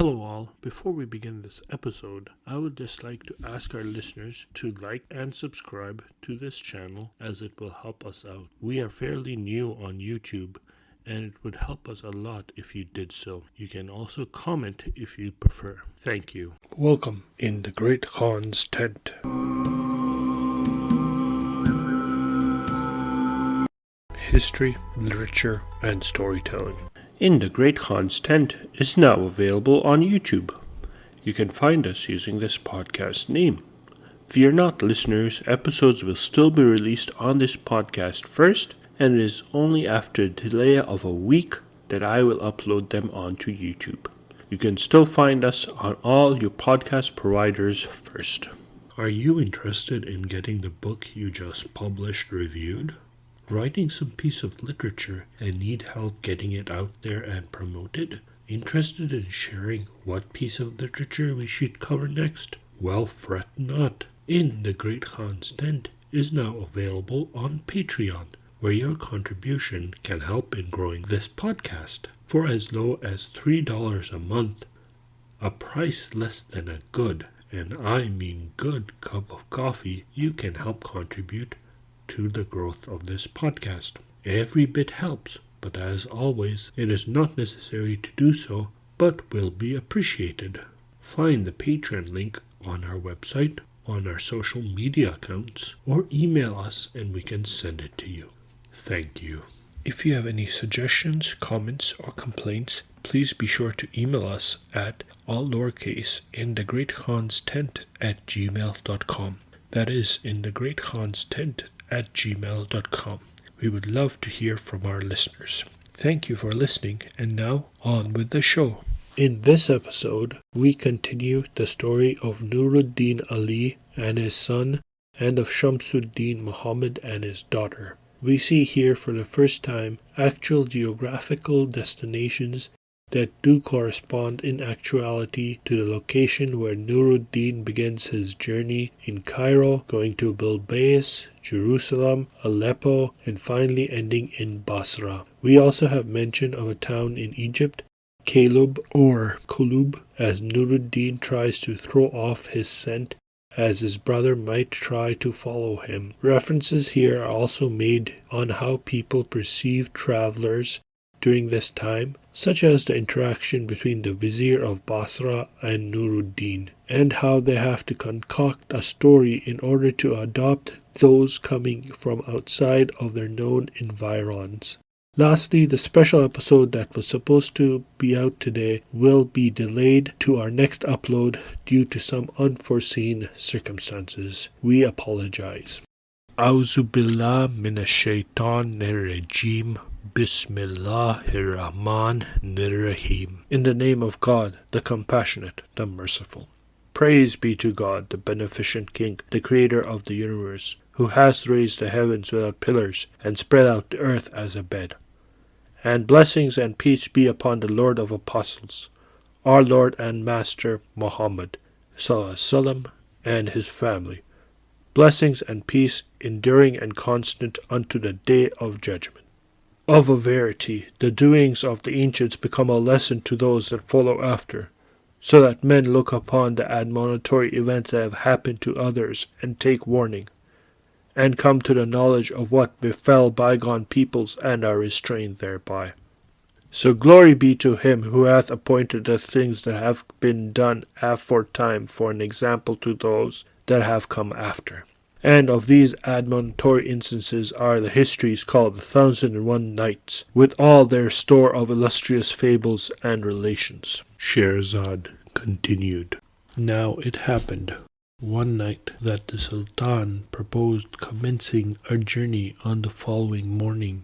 Hello all, before we begin this episode, I would just like to ask our listeners to like and subscribe to this channel as it will help us out. We are fairly new on YouTube and it would help us a lot if you did so. You can also comment if you prefer. Thank you. Welcome in the Great Khan's tent. History, literature, and storytelling. In the Great Khan's Tent is now available on YouTube. You can find us using this podcast name. Fear not, listeners, episodes will still be released on this podcast first, and it is only after a delay of a week that I will upload them onto YouTube. You can still find us on all your podcast providers first. Are you interested in getting the book you just published reviewed? Writing some piece of literature and need help getting it out there and promoted? Interested in sharing what piece of literature we should cover next? Well, fret not. In the Great Khan's Tent is now available on Patreon, where your contribution can help in growing this podcast. For as low as $3 a month, a price less than a good, and I mean good, cup of coffee, you can help contribute to the growth of this podcast. Every bit helps, but as always, it is not necessary to do so, but will be appreciated. Find the Patreon link on our website, on our social media accounts, or email us and we can send it to you. Thank you. If you have any suggestions, comments, or complaints, please be sure to email us at all lowercase in the Great Khan's Tent at gmail.com. That is in the Great Khan's Tent at gmail.com. We would love to hear from our listeners. Thank you for listening, and now on with the show. In this episode, we continue the story of Nur-ed-din Ali and his son, and of Shams-ud-din Mohammad and his daughter. We see here for the first time actual geographical destinations that do correspond in actuality to the location where Nur-ed-din begins his journey in Cairo, going to Bilbais, Jerusalem, Aleppo, and finally ending in Basra. We also have mention of a town in Egypt, Kalyub or Qalyub, as Nur-ed-din tries to throw off his scent as his brother might try to follow him. References here are also made on how people perceive travelers during this time, such as the interaction between the Vizier of Basra and Nur-ed-din, and how they have to concoct a story in order to adopt those coming from outside of their known environs. Lastly, the special episode that was supposed to be out today will be delayed to our next upload due to some unforeseen circumstances. We apologize. A'udhu billah minash shaitanir rajim. Bismillahir-Rahmanir-Rahim. In the name of God, the Compassionate, the Merciful. Praise be to God, the Beneficent King, the Creator of the universe, who has raised the heavens without pillars and spread out the earth as a bed. And blessings and peace be upon the Lord of Apostles, our Lord and Master Muhammad, Sallallahu and his family. Blessings and peace enduring and constant unto the day of judgment. Of a verity, the doings of the ancients become a lesson to those that follow after, so that men look upon the admonitory events that have happened to others and take warning, and come to the knowledge of what befell bygone peoples and are restrained thereby. So glory be to him who hath appointed the things that have been done aforetime for an example to those that have come after. And of these admonitory instances are the histories called the 1001 Nights, with all their store of illustrious fables and relations. Scheherazade continued. Now it happened one night that the Sultan proposed commencing a journey on the following morning,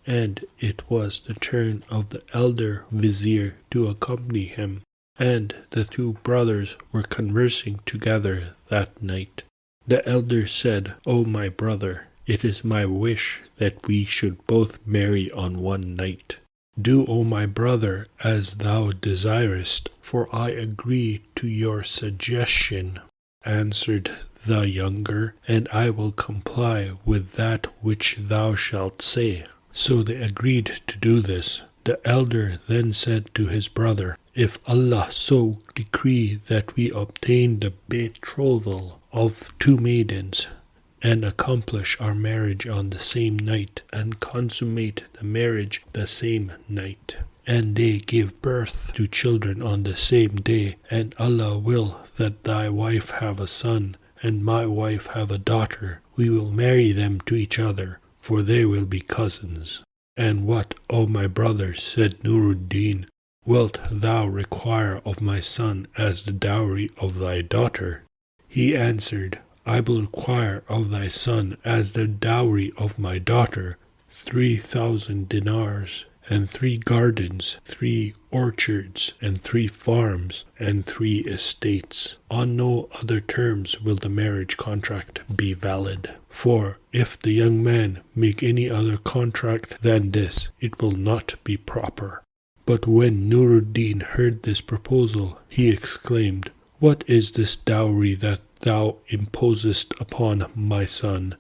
and it was the turn of the elder Vizier to accompany him, and the two brothers were conversing together that night. The elder said, O my brother, it is my wish that we should both marry on one night. Do, O my brother, as thou desirest, for I agree to your suggestion, answered the younger, and I will comply with that which thou shalt say. So they agreed to do this. The elder then said to his brother, "If Allah so decree that we obtain the betrothal of two maidens, and accomplish our marriage on the same night, and consummate the marriage the same night, and they give birth to children on the same day, and Allah will that thy wife have a son, and my wife have a daughter, we will marry them to each other, for they will be cousins." "And what, O my brother," said Nur-ed-din, "wilt thou require of my son as the dowry of thy daughter?" He answered, "I will require of thy son as the dowry of my daughter 3,000 dinars, and 3 gardens, 3 orchards, and 3 farms, and 3 estates. On no other terms will the marriage contract be valid. For if the young man make any other contract than this, it will not be proper." But when Nur-ed-din heard this proposal, he exclaimed, "What is this dowry that thou imposest upon my son?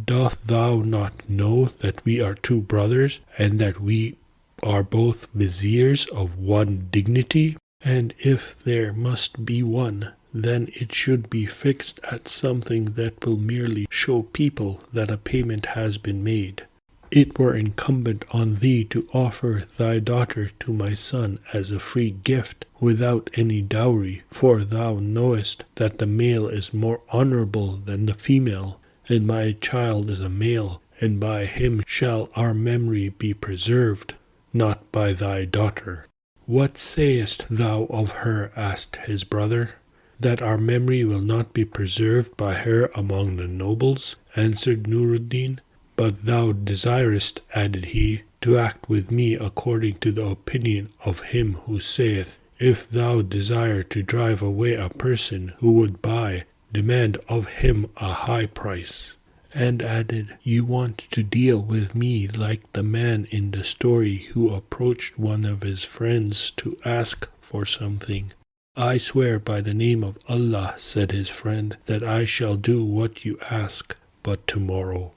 Doth thou not know that we are 2 brothers, and that we are both viziers of one dignity? And if there must be one, then it should be fixed at something that will merely show people that a payment has been made. It were incumbent on thee to offer thy daughter to my son as a free gift, without any dowry, for thou knowest that the male is more honourable than the female, and my child is a male, and by him shall our memory be preserved, not by thy daughter." "What sayest thou of her?" asked his brother. "That our memory will not be preserved by her among the nobles," answered Nur-ed-din. "But thou desirest," added he, "to act with me according to the opinion of him who saith, if thou desire to drive away a person who would buy, demand of him a high price." And added, "You want to deal with me like the man in the story who approached one of his friends to ask for something." "I swear by the name of Allah," said his friend, "that I shall do what you ask, but tomorrow."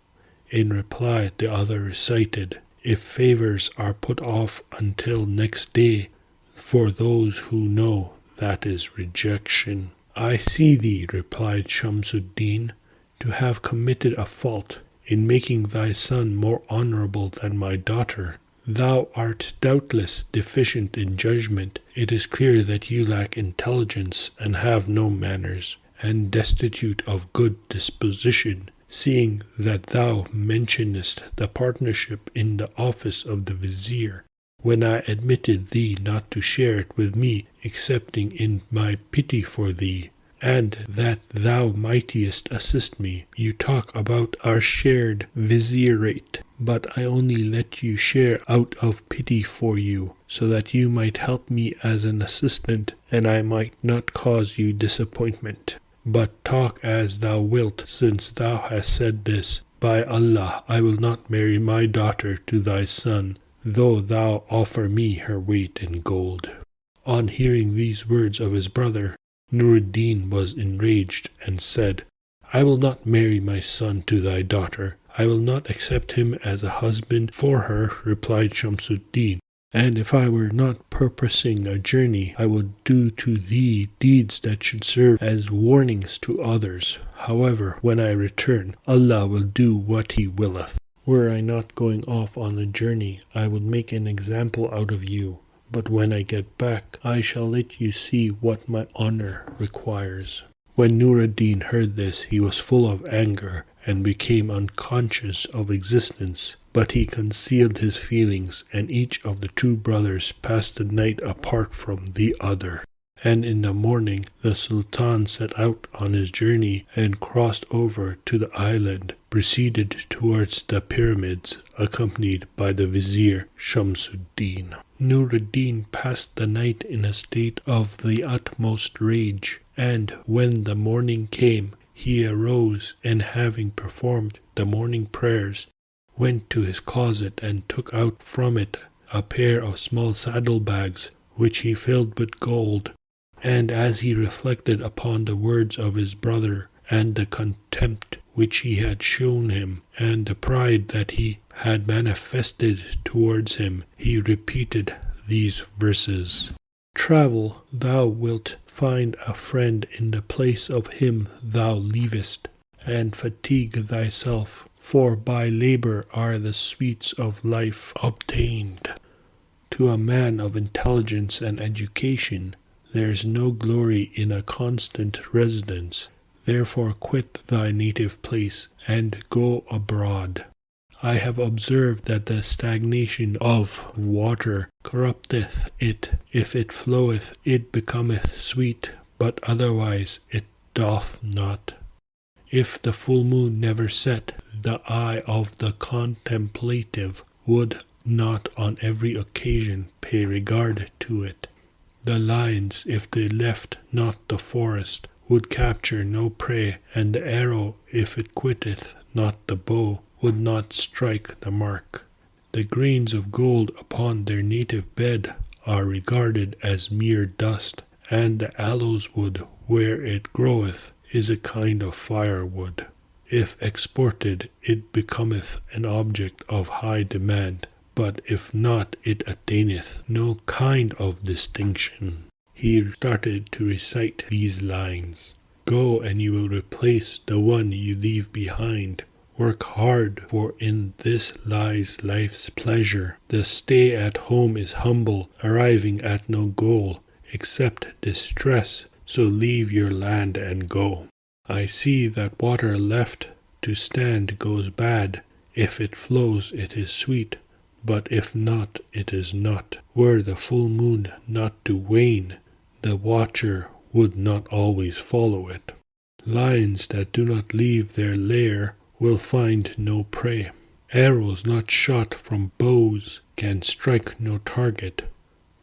In reply the other recited, "If favors are put off until next day, for those who know, that is rejection." "I see thee," replied Shams-ud-din, "to have committed a fault in making thy son more honourable than my daughter. Thou art doubtless deficient in judgment. It is clear that you lack intelligence and have no manners, and destitute of good disposition, seeing that thou mentionest the partnership in the office of the Vizier, when I admitted thee not to share it with me, excepting in my pity for thee, and that thou mightest assist me. You talk about our shared vizierate, but I only let you share out of pity for you, so that you might help me as an assistant, and I might not cause you disappointment. But talk as thou wilt, since thou hast said this. By Allah, I will not marry my daughter to thy son, though thou offer me her weight in gold." On hearing these words of his brother, Nur-ed-din was enraged and said, "I will not marry my son to thy daughter. I will not accept him as a husband for her," replied Shams-ud-din. "And if I were not purposing a journey, I would do to thee deeds that should serve as warnings to others. However, when I return, Allah will do what He willeth. Were I not going off on a journey, I would make an example out of you. But when I get back, I shall let you see what my honor requires." When Nur-ed-din heard this, he was full of anger and became unconscious of existence. But he concealed his feelings, and each of the 2 brothers passed the night apart from the other. And in the morning the Sultan set out on his journey and crossed over to the island, proceeded towards the pyramids, accompanied by the Vizier Shams-ud-din. Nur-ed-din passed the night in a state of the utmost rage, and when the morning came, he arose, and having performed the morning prayers, went to his closet and took out from it a pair of small saddlebags, which he filled with gold. And as he reflected upon the words of his brother and the contempt which he had shown him, and the pride that he had manifested towards him, he repeated these verses. Travel, thou wilt find a friend in the place of him thou leavest, and fatigue thyself, for by labor are the sweets of life obtained. To a man of intelligence and education, there is no glory in a constant residence. Therefore quit thy native place, and go abroad. I have observed that the stagnation of water corrupteth it. If it floweth, it becometh sweet, but otherwise it doth not. If the full moon never set, the eye of the contemplative would not on every occasion pay regard to it. The lions, if they left not the forest, would capture no prey, and the arrow, if it quitteth not the bow, would not strike the mark. The grains of gold upon their native bed are regarded as mere dust, and the aloes wood, where it groweth, is a kind of firewood. If exported, it becometh an object of high demand, but if not, it attaineth no kind of distinction. He started to recite these lines. Go, and you will replace the one you leave behind. Work hard, for in this lies life's pleasure. The stay at home is humble, arriving at no goal, except distress, so leave your land and go. I see that water left to stand goes bad. If it flows, it is sweet, but if not, it is not. Were the full moon not to wane, the watcher would not always follow it. Lions that do not leave their lair will find no prey. Arrows not shot from bows can strike no target.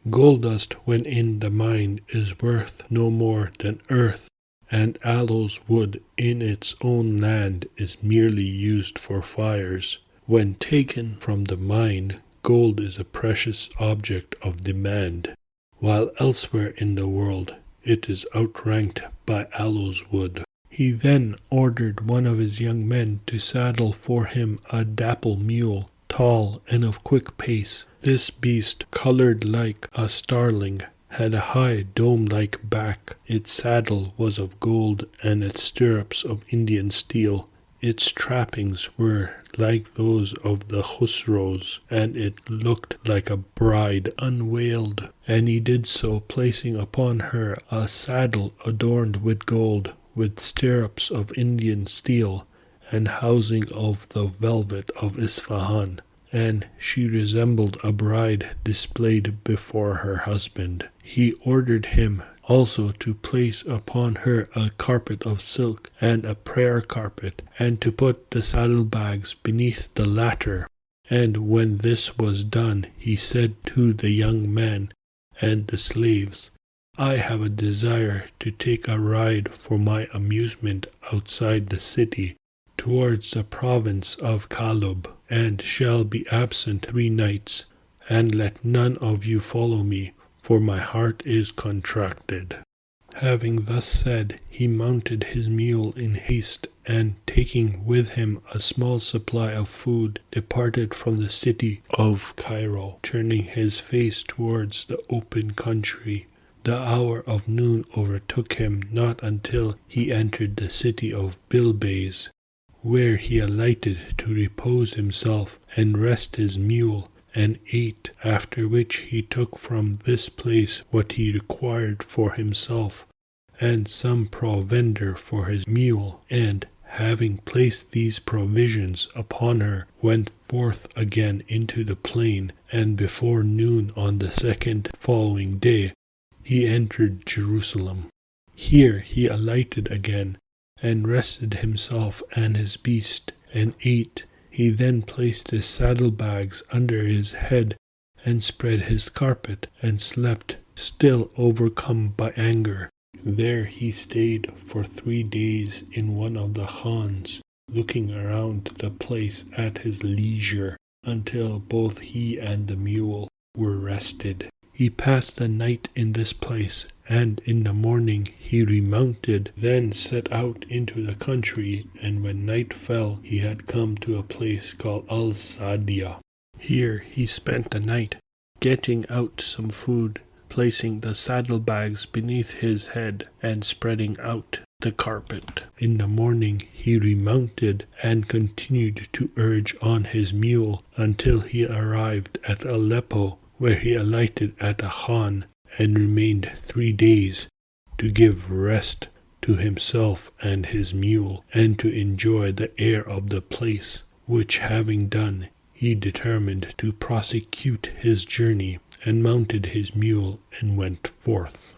Gold dust when in the mine is worth no more than earth, and aloes wood in its own land is merely used for fires. When taken from the mine, gold is a precious object of demand, while elsewhere in the world it is outranked by aloes wood. He then ordered one of his young men to saddle for him a dapple mule, tall and of quick pace. This beast, colored like a starling, had a high dome-like back. Its saddle was of gold, and its stirrups of Indian steel. Its trappings were like those of the Khusros, and it looked like a bride unveiled. And he did so, placing upon her a saddle adorned with gold, with stirrups of Indian steel, and housing of the velvet of Isfahan, and she resembled a bride displayed before her husband. He ordered him also to place upon her a carpet of silk and a prayer carpet, and to put the saddlebags beneath the latter. And when this was done, he said to the young man and the slaves, I have a desire to take a ride for my amusement outside the city, towards the province of Qalyub, and shall be absent 3 nights, and let none of you follow me, for my heart is contracted. Having thus said, he mounted his mule in haste, and taking with him a small supply of food, departed from the city of Cairo, turning his face towards the open country. The hour of noon overtook him not until he entered the city of Bilbais, where he alighted to repose himself and rest his mule, and ate, after which he took from this place what he required for himself, and some provender for his mule, and, having placed these provisions upon her, went forth again into the plain, and before noon on the 2nd following day, he entered Jerusalem. Here he alighted again, and rested himself and his beast, and ate. He then placed his saddlebags under his head, and spread his carpet, and slept, still overcome by anger. There he stayed for 3 days in one of the khans, looking around the place at his leisure, until both he and the mule were rested. He passed the night in this place, and in the morning he remounted, then set out into the country, and when night fell he had come to a place called Al-Sadia. Here he spent the night, getting out some food, placing the saddlebags beneath his head, and spreading out the carpet. In the morning he remounted and continued to urge on his mule until he arrived at Aleppo, where he alighted at a khan and remained 3 days to give rest to himself and his mule, and to enjoy the air of the place, which having done, he determined to prosecute his journey, and mounted his mule and went forth.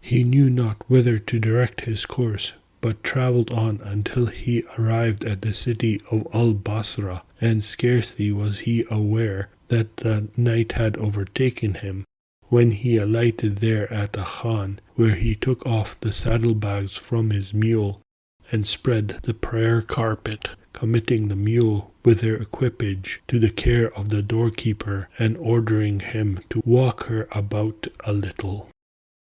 He knew not whither to direct his course, but travelled on until he arrived at the city of Al-Basra, and scarcely was he aware that the night had overtaken him, when he alighted there at the khan, where he took off the saddlebags from his mule, and spread the prayer carpet, committing the mule with her equipage to the care of the doorkeeper, and ordering him to walk her about a little.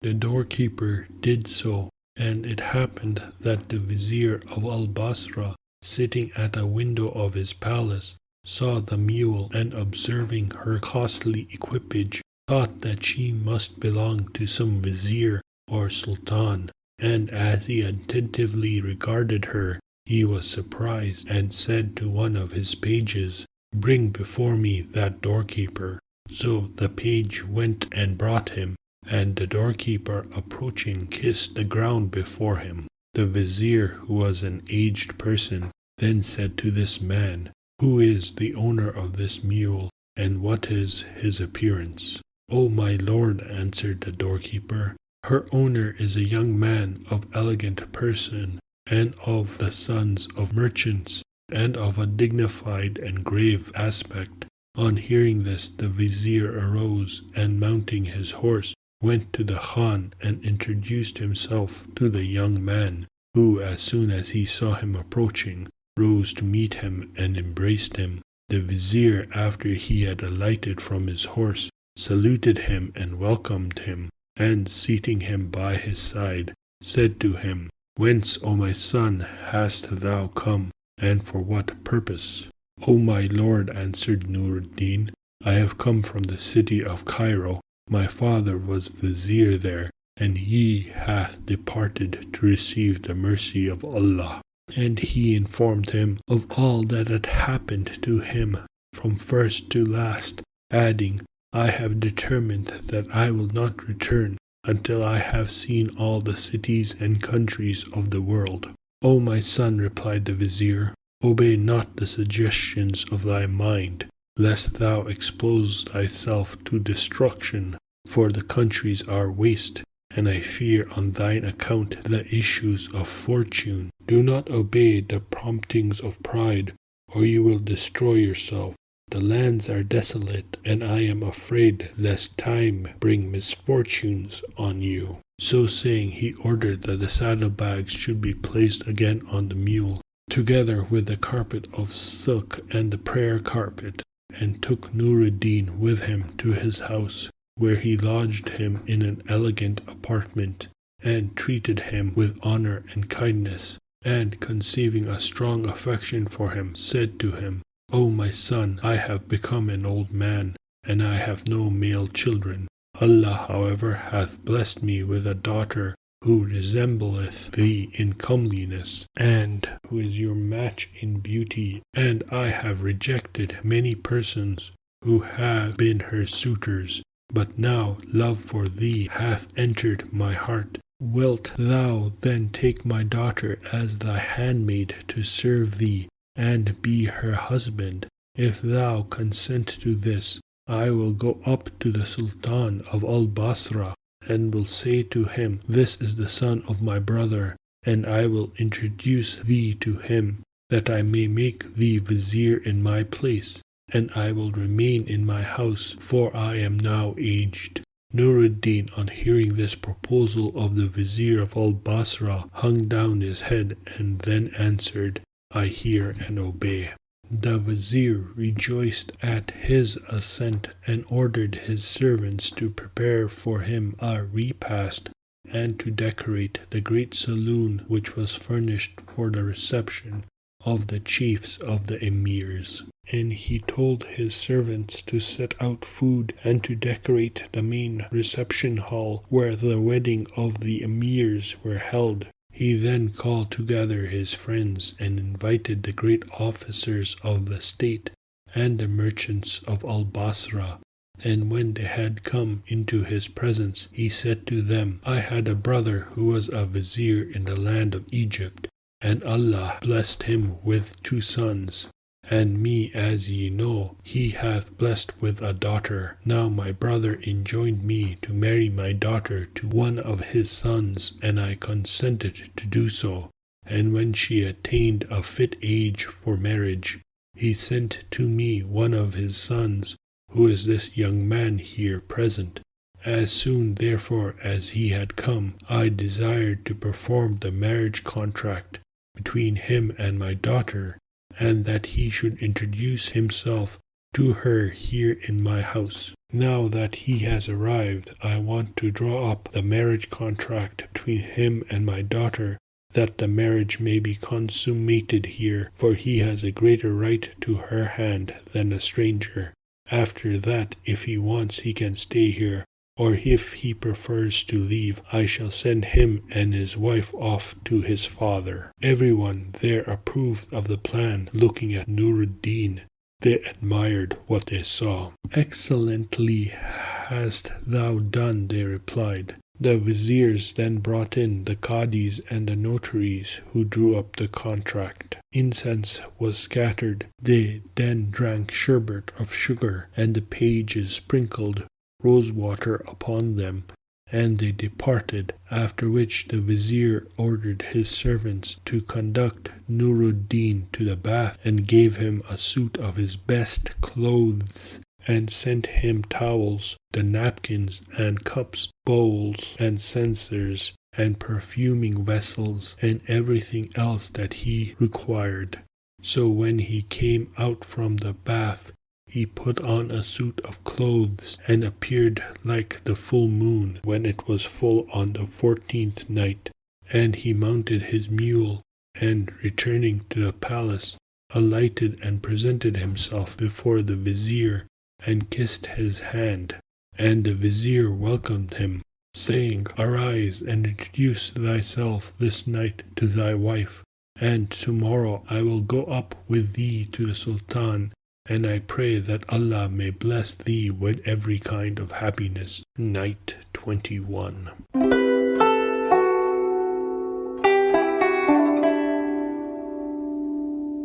The doorkeeper did so, and it happened that the Vizier of Al-Basra, sitting at a window of his palace, saw the mule, and observing her costly equipage, thought that she must belong to some vizier or sultan, and as he attentively regarded her, he was surprised, and said to one of his pages, "Bring before me that doorkeeper." So the page went and brought him, and the doorkeeper approaching kissed the ground before him. The vizier, who was an aged person, then said to this man, "Who is the owner of this mule, and what is his appearance?" "O my lord," answered the doorkeeper, "her owner is a young man of elegant person, and of the sons of merchants, and of a dignified and grave aspect." On hearing this, the vizier arose, and mounting his horse, went to the khan and introduced himself to the young man, who, as soon as he saw him approaching, rose to meet him and embraced him. The vizier, after he had alighted from his horse, saluted him and welcomed him, and seating him by his side, said to him, "Whence, O my son, hast thou come, and for what purpose?" "O my lord," answered Nur-ed-din, "I have come from the city of Cairo. My father was vizier there, and he hath departed to receive the mercy of Allah." And he informed him of all that had happened to him from first to last, adding, "I have determined that I will not return until I have seen all the cities and countries of the world." "O my son," replied the vizier, "obey not the suggestions of thy mind, lest thou expose thyself to destruction, for the countries are waste, and I fear on thine account the issues of fortune. Do not obey the promptings of pride, or you will destroy yourself. The lands are desolate, and I am afraid lest time bring misfortunes on you." So saying, he ordered that the saddlebags should be placed again on the mule, together with the carpet of silk and the prayer carpet, and took Nur-ed-din with him to his house, where he lodged him in an elegant apartment, and treated him with honor and kindness, and conceiving a strong affection for him, said to him, "O my son, I have become an old man, and I have no male children. Allah, however, hath blessed me with a daughter who resembleth thee in comeliness, and who is your match in beauty, and I have rejected many persons who have been her suitors, but now love for thee hath entered my heart. Wilt thou then take my daughter as thy handmaid to serve thee, and be her husband? If thou consent to this, I will go up to the Sultan of Al-Basra, and will say to him, 'This is the son of my brother,' and I will introduce thee to him, that I may make thee vizier in my place, and I will remain in my house, for I am now aged." Nur-ed-din, on hearing this proposal of the vizier of Al-Basra, hung down his head, and then answered, "I hear and obey." The vizier rejoiced at his assent, and ordered his servants to prepare for him a repast, and to decorate the great saloon which was furnished for the reception of the chiefs of the emirs. And he told his servants to set out food and to decorate the main reception hall where the wedding of the emirs were held. He then called together his friends and invited the great officers of the state and the merchants of Basra. And when they had come into his presence, he said to them, I had a brother who was a vizier in the land of Egypt, and Allah blessed him with 2 sons. And me, as ye know, he hath blessed with a daughter. Now my brother enjoined me to marry my daughter to one of his sons, and I consented to do so. And when she attained a fit age for marriage, he sent to me one of his sons, who is this young man here present. As soon therefore as he had come, I desired to perform the marriage contract between him and my daughter, and that he should introduce himself to her here in my house. Now that he has arrived, I want to draw up the marriage contract between him and my daughter, that the marriage may be consummated here, for he has a greater right to her hand than a stranger. After that, if he wants, he can stay here, or if he prefers to leave, I shall send him and his wife off to his father. Everyone there approved of the plan. Looking at Nur-ed-din, they admired what they saw. Excellently hast thou done, they replied. The viziers then brought in the qadis and the notaries, who drew up the contract. Incense was scattered. They then drank sherbet of sugar, and the pages sprinkled rosewater upon them, and they departed, after which the vizier ordered his servants to conduct Nur-ed-din to the bath, and gave him a suit of his best clothes, and sent him towels, the napkins, and cups, bowls, and censers, and perfuming vessels, and everything else that he required. So when he came out from the bath, he put on a suit of clothes, and appeared like the full moon when it was full on the 14th night. And he mounted his mule, and returning to the palace, alighted and presented himself before the vizier, and kissed his hand. And the vizier welcomed him, saying, Arise and introduce thyself this night to thy wife, and tomorrow I will go up with thee to the Sultan, and I pray that Allah may bless thee with every kind of happiness. Night 21.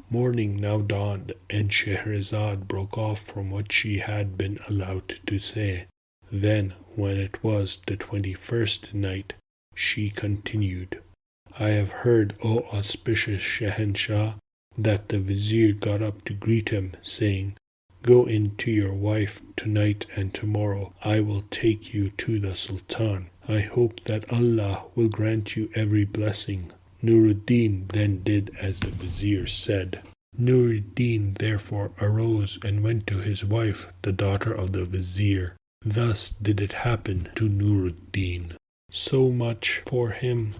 Morning now dawned, and Scheherazade broke off from what she had been allowed to say. Then, when it was the 21st night, she continued, I have heard, O auspicious Shahanshah, that the vizier got up to greet him, saying, Go in to your wife tonight, and tomorrow I will take you to the Sultan. I hope that Allah will grant you every blessing. Nur-ed-din then did as the vizier said. Nur-ed-din therefore arose and went to his wife, the daughter of the vizier. Thus did it happen to Nur-ed-din. So much for him.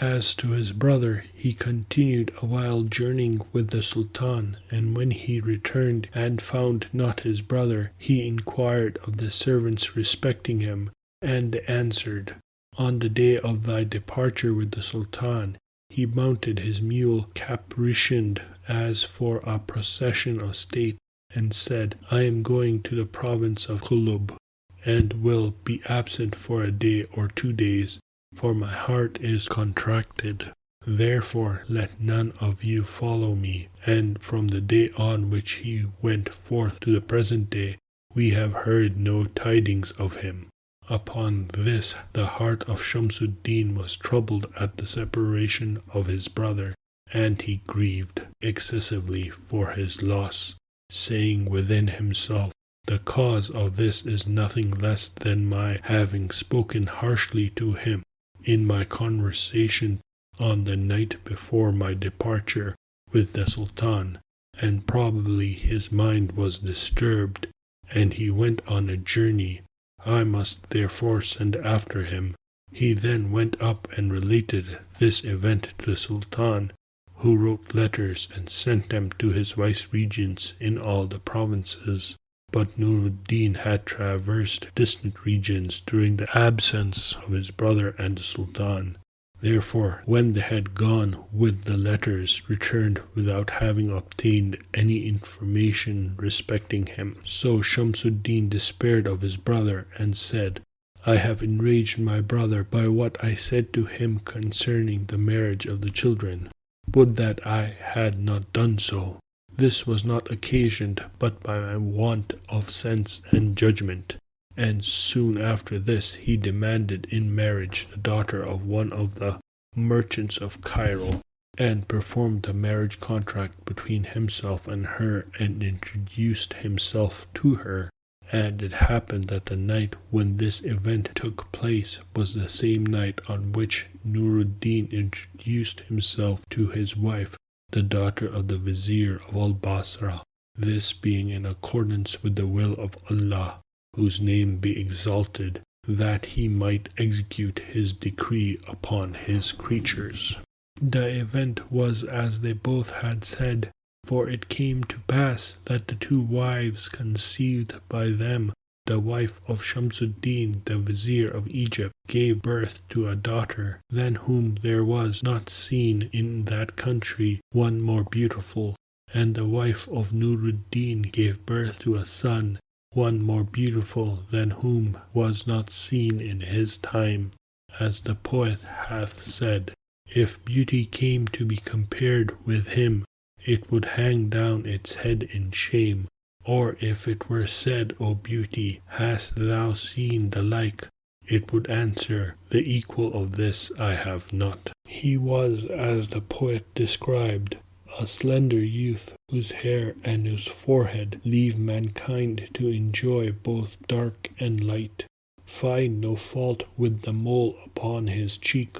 As to his brother, he continued a while journeying with the Sultan, and when he returned and found not his brother, he inquired of the servants respecting him, and they answered, On the day of thy departure with the Sultan, he mounted his mule caparisoned as for a procession of state, and said, I am going to the province of Qalyub, and will be absent for a day or 2 days, for my heart is contracted. Therefore let none of you follow me. And from the day on which he went forth to the present day, we have heard no tidings of him. Upon this the heart of Shams-ud-din was troubled at the separation of his brother, and he grieved excessively for his loss, saying within himself, The cause of this is nothing less than my having spoken harshly to him in my conversation on the night before my departure with the Sultan, and probably his mind was disturbed, and he went on a journey. I must therefore send after him, He then went up and related this event to the Sultan, who wrote letters and sent them to his vice-regents in all the provinces. But Nur-ed-din had traversed distant regions during the absence of his brother and the Sultan. Therefore, when they had gone with the letters, returned without having obtained any information respecting him. So Shams-ud-din despaired of his brother and said, I have enraged my brother by what I said to him concerning the marriage of the children. Would that I had not done so. This was not occasioned but by my want of sense and judgment. And soon after this he demanded in marriage the daughter of one of the merchants of Cairo, and performed the marriage contract between himself and her, and introduced himself to her. And it happened that the night when this event took place was the same night on which Nur-ed-din introduced himself to his wife, the daughter of the Vizier of Basra, this being in accordance with the will of Allah, whose name be exalted, that he might execute his decree upon his creatures. The event was as they both had said, for it came to pass that the two wives conceived by them, the wife of Shams-ud-din, the Vizier of Egypt, gave birth to a daughter, than whom there was not seen in that country one more beautiful, and the wife of Nur-ed-din gave birth to a son, one more beautiful than whom was not seen in his time. As the poet hath said, if beauty came to be compared with him, it would hang down its head in shame. Or if it were said, O beauty, hast thou seen the like? It would answer, the equal of this I have not. He was, as the poet described, a slender youth, whose hair and whose forehead leave mankind to enjoy both dark and light. Find no fault with the mole upon his cheek.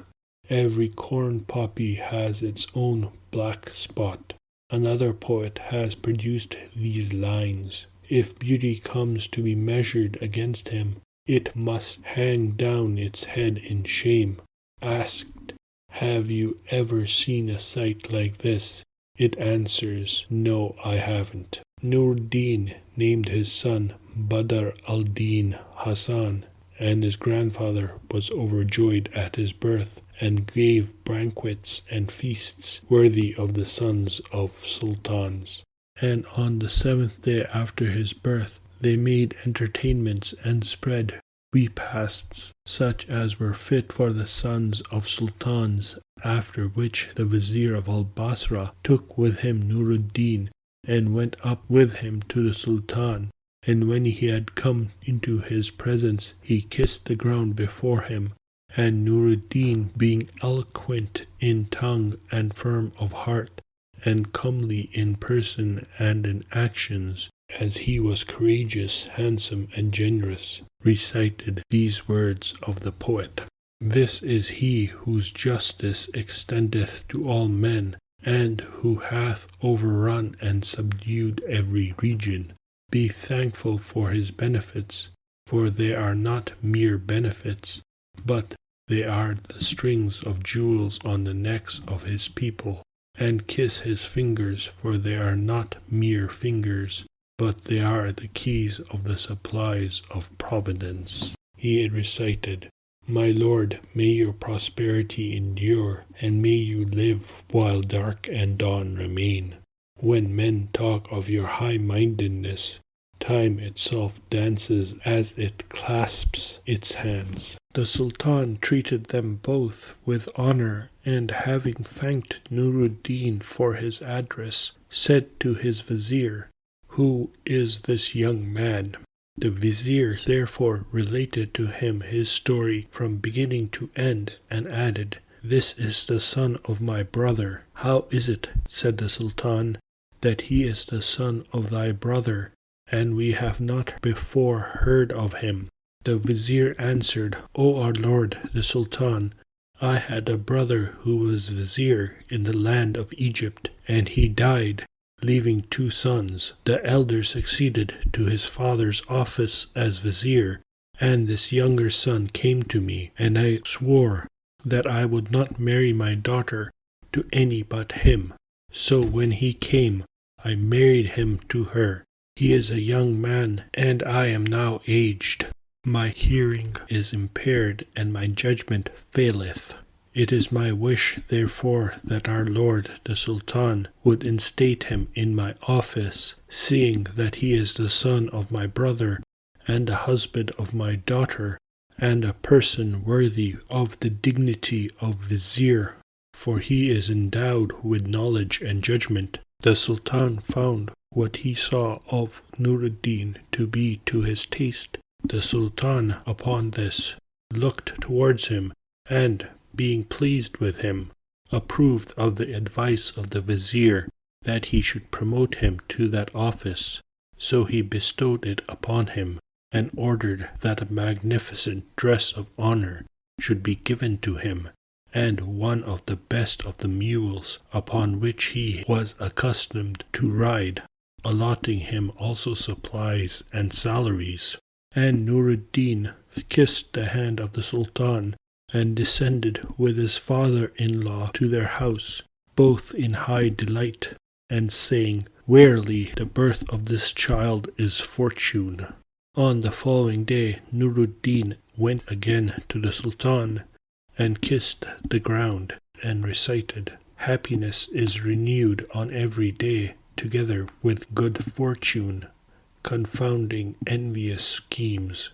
Every corn poppy has its own black spot. Another poet has produced these lines. If beauty comes to be measured against him, it must hang down its head in shame. Asked, have you ever seen a sight like this? It answers, no, I haven't. Nur-ed-din named his son Badr al-Din Hassan, and his grandfather was overjoyed at his birth, and gave banquets and feasts worthy of the sons of sultans. And on the 7th day after his birth, they made entertainments and spread repasts, such as were fit for the sons of sultans, after which the Vizier of Basra took with him Nur-ed-din, and went up with him to the Sultan. And when he had come into his presence, he kissed the ground before him. And Nur-ed-din, being eloquent in tongue and firm of heart, and comely in person and in actions, as he was courageous, handsome, and generous, recited these words of the poet. This is he whose justice extendeth to all men, and who hath overrun and subdued every region. Be thankful for his benefits, for they are not mere benefits, but they are the strings of jewels on the necks of his people. And kiss his fingers, for they are not mere fingers, but they are the keys of the supplies of providence. He had recited, My Lord, may your prosperity endure, and may you live while dark and dawn remain. When men talk of your high-mindedness, time itself dances as it clasps its hands. The Sultan treated them both with honor, and having thanked Nur-ed-din for his address, said to his Vizier, Who is this young man? The Vizier therefore related to him his story from beginning to end, and added, This is the son of my brother. How is it, said the Sultan, that he is the son of thy brother, and we have not before heard of him? The Vizier answered, O our lord the Sultan, I had a brother who was Vizier in the land of Egypt, and he died, leaving 2 sons. The elder succeeded to his father's office as Vizier, And this younger son came to me, and I swore that I would not marry my daughter to any but him. So when he came, I married him to her. He is a young man, and I am now aged. My hearing is impaired, and my judgment faileth. It is my wish, therefore, that our lord the Sultan would instate him in my office, seeing that he is the son of my brother, and the husband of my daughter, and a person worthy of the dignity of Vizier, for he is endowed with knowledge and judgment. The Sultan found what he saw of Nur-ed-din to be to his taste. The Sultan, upon this, looked towards him, and, being pleased with him, approved of the advice of the Vizier that he should promote him to that office. So he bestowed it upon him, and ordered that a magnificent dress of honor should be given to him, and one of the best of the mules upon which he was accustomed to ride, allotting him also supplies and salaries. And Nur-ed-din kissed the hand of the Sultan, and descended with his father-in-law to their house, both in high delight, and saying, "Verily the birth of this child is fortune." On the following day Nur-ed-din went again to the Sultan, and kissed the ground, and recited, "Happiness is renewed on every day, together with good fortune, confounding envious schemes.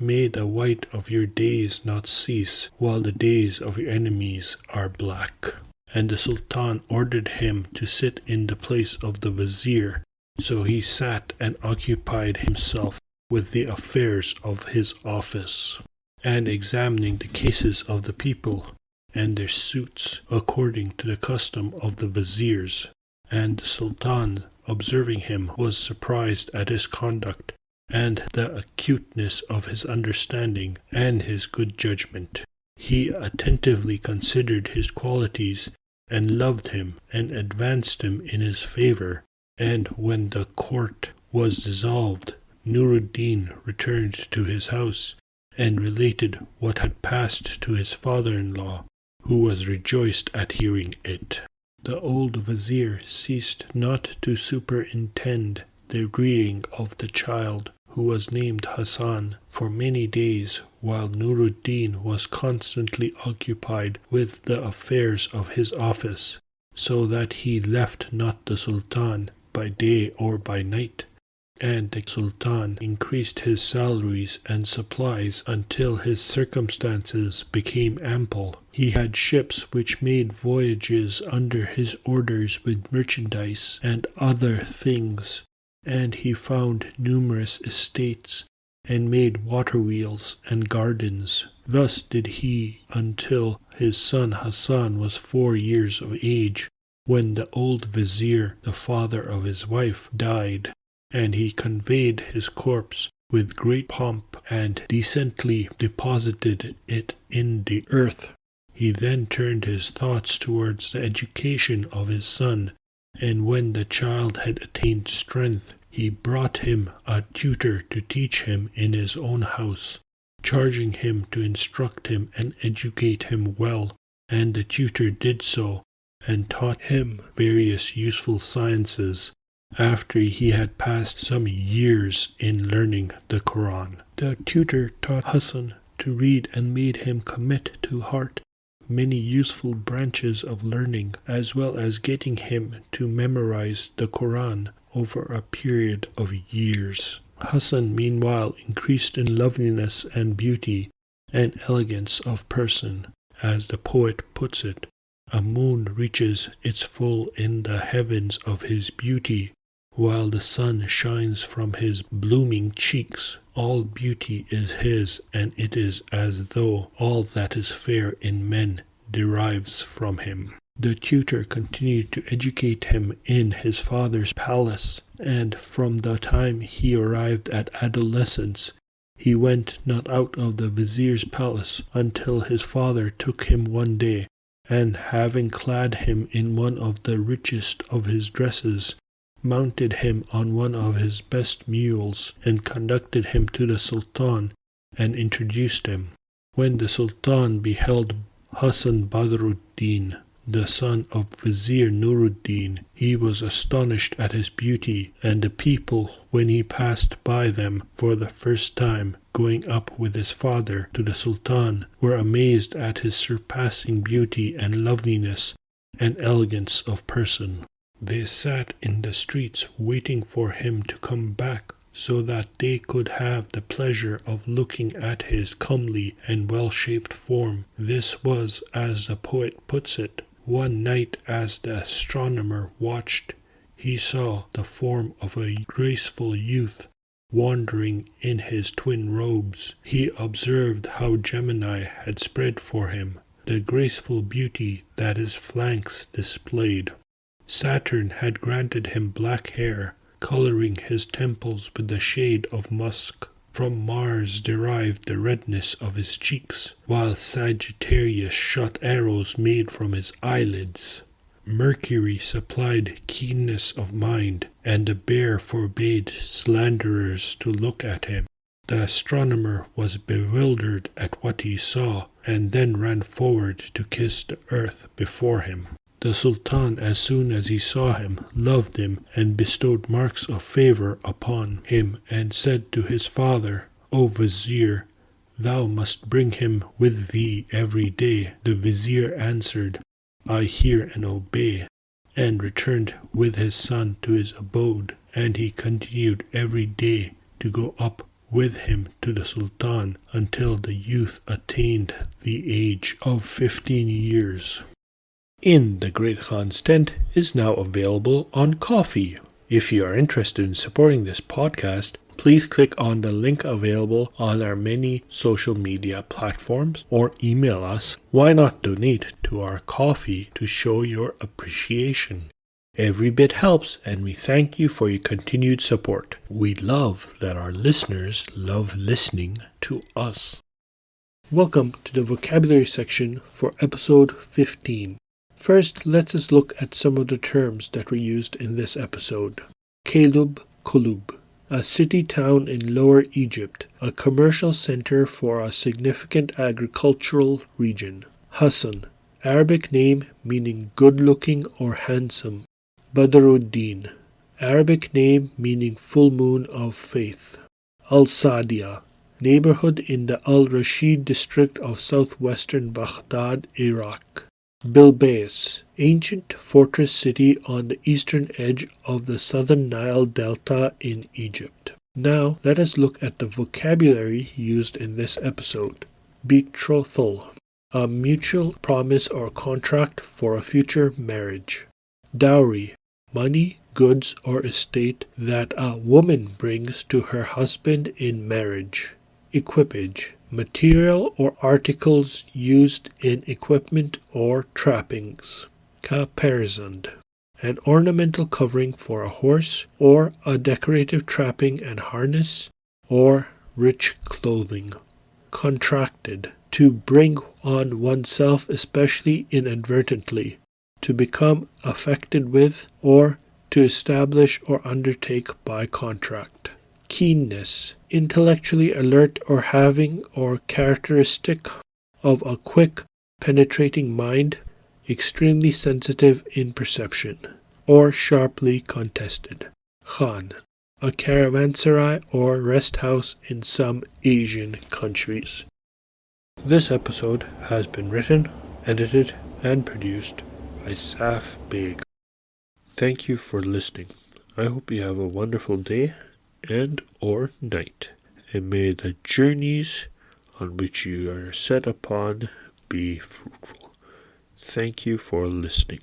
May the white of your days not cease, while the days of your enemies are black." And the Sultan ordered him to sit in the place of the Vizier. So he sat and occupied himself with the affairs of his office, and examining the cases of the people, and their suits, according to the custom of the Viziers. And the Sultan, observing him, was surprised at his conduct, and the acuteness of his understanding, and his good judgment. He attentively considered his qualities, and loved him, and advanced him in his favor. And when the court was dissolved, Nur-ed-din returned to his house, and related what had passed to his father-in-law, who was rejoiced at hearing it. The old Vizier ceased not to superintend the rearing of the child, who was named Hassan, for many days, while Nur-ed-din was constantly occupied with the affairs of his office, so that he left not the Sultan by day or by night. And the Sultan increased his salaries and supplies until his circumstances became ample. He had ships which made voyages under his orders with merchandise and other things, and he found numerous estates, and made water-wheels and gardens. Thus did he until his son Hassan was 4 years of age, when the old Vizier, the father of his wife, died. And he conveyed his corpse with great pomp, and decently deposited it in the earth. He then turned his thoughts towards the education of his son, and when the child had attained strength, he brought him a tutor to teach him in his own house, charging him to instruct him and educate him well. And the tutor did so, and taught him various useful sciences, after he had passed some years in learning the Quran. The tutor taught Hassan to read, and made him commit to heart many useful branches of learning, as well as getting him to memorize the Quran over a period of years. Hassan meanwhile increased in loveliness and beauty and elegance of person. As the poet puts it, "A moon reaches its full in the heavens of his beauty, while the sun shines from his blooming cheeks. All beauty is his, and it is as though all that is fair in men derives from him." The tutor continued to educate him in his father's palace, and from the time he arrived at adolescence, he went not out of the Vizier's palace until his father took him one day, and having clad him in one of the richest of his dresses, mounted him on one of his best mules, and conducted him to the Sultan, and introduced him. When the Sultan beheld Hassan Badruddin, the son of Vizier Nur-ed-din, he was astonished at his beauty, and the people, when he passed by them for the first time, going up with his father to the Sultan, were amazed at his surpassing beauty and loveliness and elegance of person. They sat in the streets waiting for him to come back, so that they could have the pleasure of looking at his comely and well-shaped form. This was, as the poet puts it, one night as the astronomer watched, he saw the form of a graceful youth wandering in his twin robes. He observed how Gemini had spread for him the graceful beauty that his flanks displayed. Saturn had granted him black hair, coloring his temples with the shade of musk. From Mars derived the redness of his cheeks, while Sagittarius shot arrows made from his eyelids. Mercury supplied keenness of mind, and the bear forbade slanderers to look at him. The astronomer was bewildered at what he saw, and then ran forward to kiss the earth before him. The Sultan, as soon as he saw him, loved him and bestowed marks of favor upon him, and said to his father, "O Vizier, thou must bring him with thee every day." The Vizier answered, "I hear and obey," and returned with his son to his abode, and he continued every day to go up with him to the Sultan until the youth attained the age of 15 years. In the Great Khan's Tent is now available on Ko-fi. If you are interested in supporting this podcast, please click on the link available on our many social media platforms or email us. Why not donate to our Ko-fi to show your appreciation? Every bit helps, and we thank you for your continued support. We love that our listeners love listening to us. Welcome to the vocabulary section for episode 15. First, let us look at some of the terms that were used in this episode. Kalyub, Qalyub, a city-town in Lower Egypt, a commercial center for a significant agricultural region. Hassan, Arabic name meaning good-looking or handsome. Badruddin, Arabic name meaning full moon of faith. Al-Sadia, neighborhood in the Al-Rashid district of southwestern Baghdad, Iraq. Bilbais, ancient fortress city on the eastern edge of the southern Nile Delta in Egypt. Now, let us look at the vocabulary used in this episode. Betrothal, a mutual promise or contract for a future marriage. Dowry, money, goods, or estate that a woman brings to her husband in marriage. Equipage, material or articles used in equipment or trappings. Caparisoned, an ornamental covering for a horse, or a decorative trapping and harness, or rich clothing. Contracted, to bring on oneself, especially inadvertently, to become affected with, or to establish or undertake by contract. Keenness, intellectually alert or having or characteristic of a quick, penetrating mind, extremely sensitive in perception, or sharply contested. Khan, a caravanserai or rest house in some Asian countries. This episode has been written, edited, and produced by Saf Beg. Thank you for listening. I hope you have a wonderful day and or night, and may the journeys on which you are set upon be fruitful. Thank you for listening.